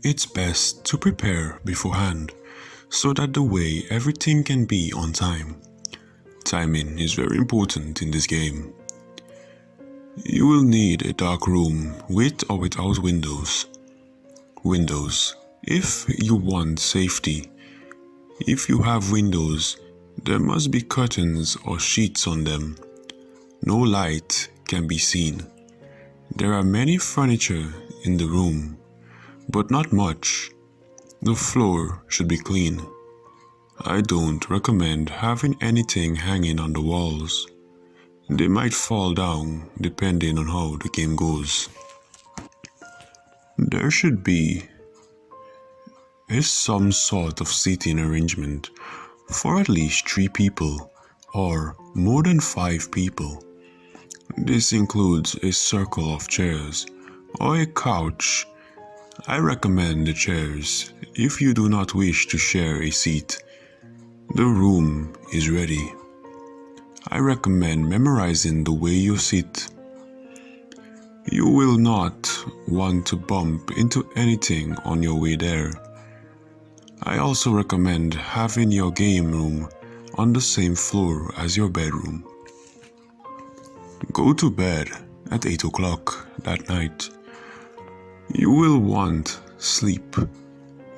It's best to prepare beforehand so that the way everything can be on time. Timing is very important in this game. You will need a dark room with or without windows. Windows, if you want safety. If you have windows, there must be curtains or sheets on them. No light can be seen. There are many furniture in the room, but not much. The floor should be clean. I don't recommend having anything hanging on the walls. They might fall down depending on how the game goes. There should be some sort of seating arrangement for at least 3 people or more than 5 people. This includes a circle of chairs or a couch. I recommend the chairs if you do not wish to share a seat. The room is ready. I recommend memorizing the way you sit. You will not want to bump into anything on your way there. I also recommend having your game room on the same floor as your bedroom. Go to bed at 8 o'clock that night. You will want sleep.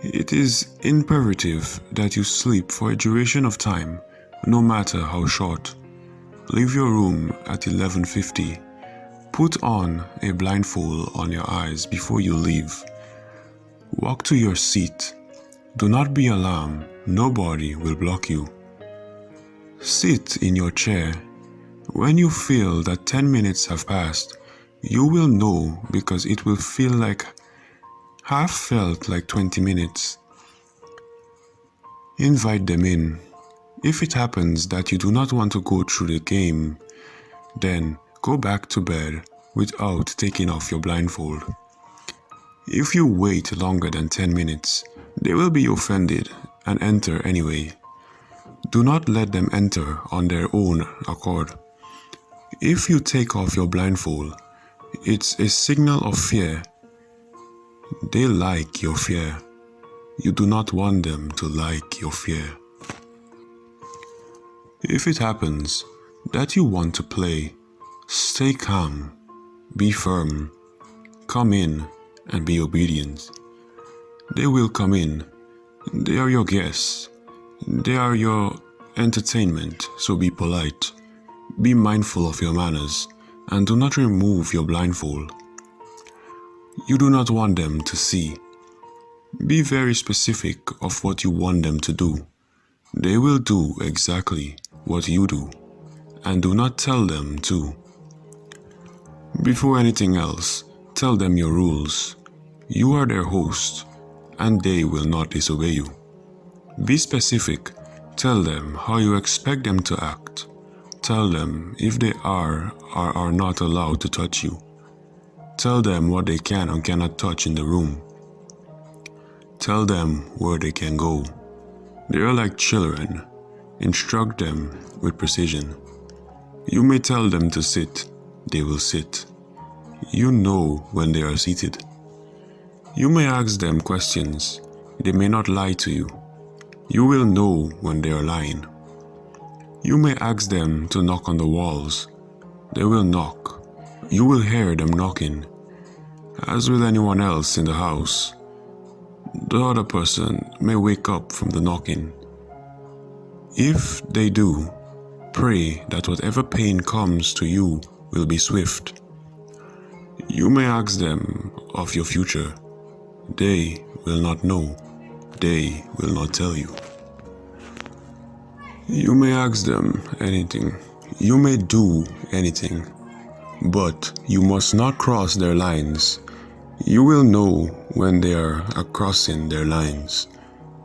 It is imperative that you sleep for a duration of time, no matter how short. Leave your room at 11:50. Put on a blindfold on your eyes before you leave. Walk to your seat. Do not be alarmed. Nobody will block you. Sit in your chair. When you feel that 10 minutes have passed, you will know because it will feel like half felt like 20 minutes. Invite them in. If it happens that you do not want to go through the game, then go back to bed without taking off your blindfold. If you wait longer than 10 minutes, they will be offended and enter anyway. Do not let them enter on their own accord. If you take off your blindfold, it's a signal of fear. They like your fear. You do not want them to like your fear. If it happens that you want to play, stay calm, be firm, come in and be obedient. They will come in. They are your guests. They are your entertainment, so be polite. Be mindful of your manners and do not remove your blindfold. You do not want them to see. Be very specific of what you want them to do. They will do exactly what you do, and do not tell them to. Before anything else, tell them your rules. You are their host, and they will not disobey you. Be specific. Tell them how you expect them to act. Tell them if they are or are not allowed to touch you. Tell them what they can and cannot touch in the room. Tell them where they can go. They are like children. Instruct them with precision. You may tell them to sit. They will sit. You know when they are seated. You may ask them questions. They may not lie to you. You will know when they are lying. You may ask them to knock on the walls. They will knock. You will hear them knocking. As with anyone else in the house, the other person may wake up from the knocking. If they do, pray that whatever pain comes to you will be swift. You may ask them of your future. They will not know. They will not tell you. You may ask them anything. You may do anything. But you must not cross their lines. You will know when they are crossing their lines.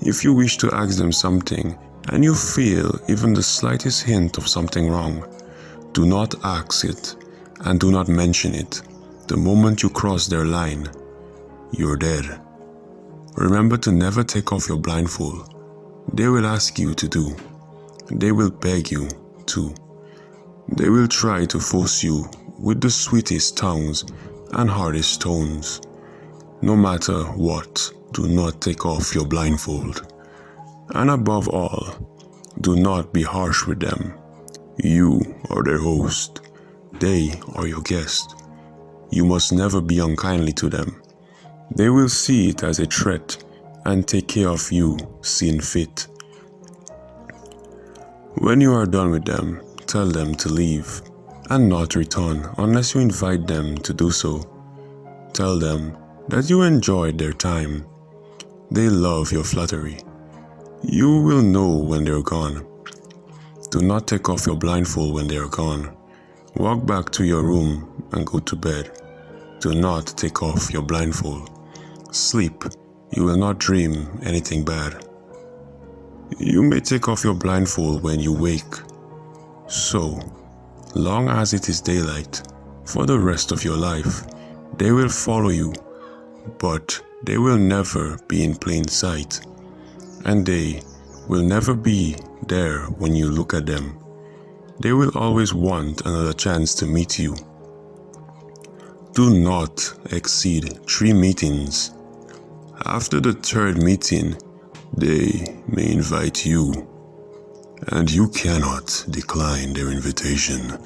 If you wish to ask them something and you feel even the slightest hint of something wrong, do not ask it and do not mention it. The moment you cross their line, you're dead. Remember to never take off your blindfold. They will ask you to do. They will beg you to. They will try to force you with the sweetest tongues and hardest tones. No matter what, do not take off your blindfold. And above all, do not be harsh with them. You are their host. They are your guest. You must never be unkindly to them. They will see it as a threat and take care of you seeing fit. When you are done with them, tell them to leave and not return unless you invite them to do so. Tell them that you enjoyed their time. They love your flattery. You will know when they're gone. Do not take off your blindfold when they are gone. Walk back to your room and go to bed. Do not take off your blindfold. Sleep. You will not dream anything bad. You may take off your blindfold when you wake. So long as it is daylight, for the rest of your life, they will follow you, but they will never be in plain sight, and they will never be there when you look at them. They will always want another chance to meet you. Do not exceed 3 meetings. After the 3rd meeting, they may invite you, and you cannot decline their invitation.